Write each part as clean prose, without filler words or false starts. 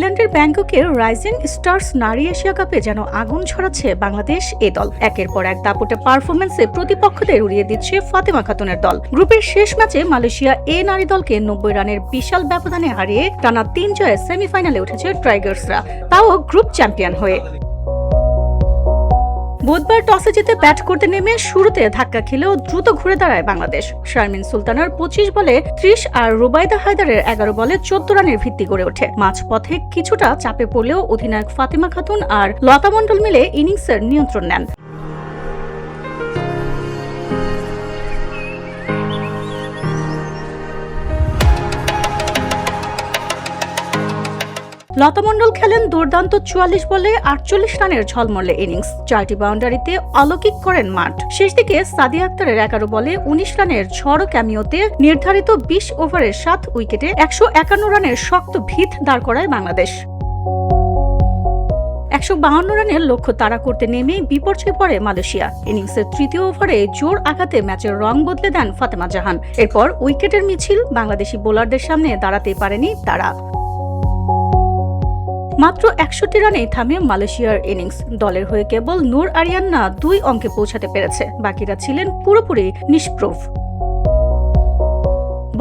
থাইল্যান্ডের ব্যাংককের rising stars নারী Asia কাপে যেন আগুন ছড়াচ্ছে বাংলাদেশ এ দল। একের পর এক দাপটে পারফরমেন্সে প্রতিপক্ষদের উড়িয়ে দিচ্ছে ফাতেমা খাতুনের দল। গ্রুপের শেষ ম্যাচে মালয়েশিয়া এ নারী দলকে 90 রানের বিশাল ব্যবধানে হারিয়ে টানা 3 জয়ে সেমিফাইনালে উঠেছে টাইগার্সরা, তাও গ্রুপ চ্যাম্পিয়ন হয়ে। বুধবার টসে জিতে ব্যাট করতে নেমে শুরুতে ধাক্কা খেলেও দ্রুত ঘুরে দাঁড়ায় বাংলাদেশ। শারমিন সুলতানার 25 বলে 30 আর রুবাইদা হায়দারের 11 বলে 14 রানের ভিত্তি গড়ে ওঠে। মাঝপথে কিছুটা চাপে পড়লেও অধিনায়ক ফাতেমা খাতুন আর লতা মণ্ডল মিলে ইনিংসের নিয়ন্ত্রণ নেন। লতা মণ্ডল খেলেন দুর্দান্ত 44 বলে 48 রানের ঝলমলে ইনিংস। 4টি বাউন্ডারিতে অলৌকিক করেন মাঠ। শেষ দিকে সাদিয়া আক্তারের 11 বলে 19 রানের ঝড়ো ক্যামিওতে নির্ধারিত 20 ওভারের 7 উইকেটে 151 রানের শক্ত ভিত দাঁড় করায় বাংলাদেশ। 152 রানের লক্ষ্য তাড়া করতে নেমেই বিপর্যয়ে পড়ে মালয়েশিয়া। ইনিংসের তৃতীয় ওভারে জোর আঘাতে ম্যাচের রং বদলে দেন ফাতেমা জাহান। এরপর উইকেটের মিছিল, বাংলাদেশি বোলারদের সামনে দাঁড়াতে পারেনি তারা। মাত্র 61 রানেই থামে মালয়েশিয়ার ইনিংস। দলের হয়ে কেবল নূর আরিয়ান্না 2 অঙ্কে পৌঁছাতে পেরেছে, বাকিরা ছিলেন পুরোপুরি নিষ্প্রভ।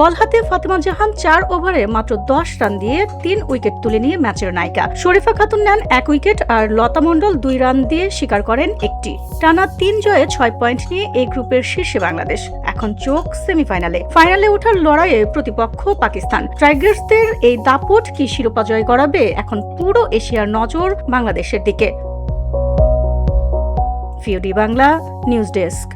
বল হাতে ফাতেমা জাহান 4 ওভারে মাত্র 10 রান দিয়ে 3 উইকেট তুলে নিয়ে ম্যাচের নায়িকা। শরীফা খাতুন নেন 1 উইকেট আর লতা মণ্ডল 2 রান দিয়ে শিকার করেন একটি। টানা 3 জয়ে 6 পয়েন্ট নিয়ে এই গ্রুপের শীর্ষে বাংলাদেশ। এখন চোখ সেমিফাইনালে। ফাইনালে ওঠার লড়াইয়ে প্রতিপক্ষ পাকিস্তান। টাইগার্সদের এই দাপট কি শিরোপা জয় করাবে? এখন পুরো এশিয়ার নজর বাংলাদেশের দিকে। VOD Bangla news desk.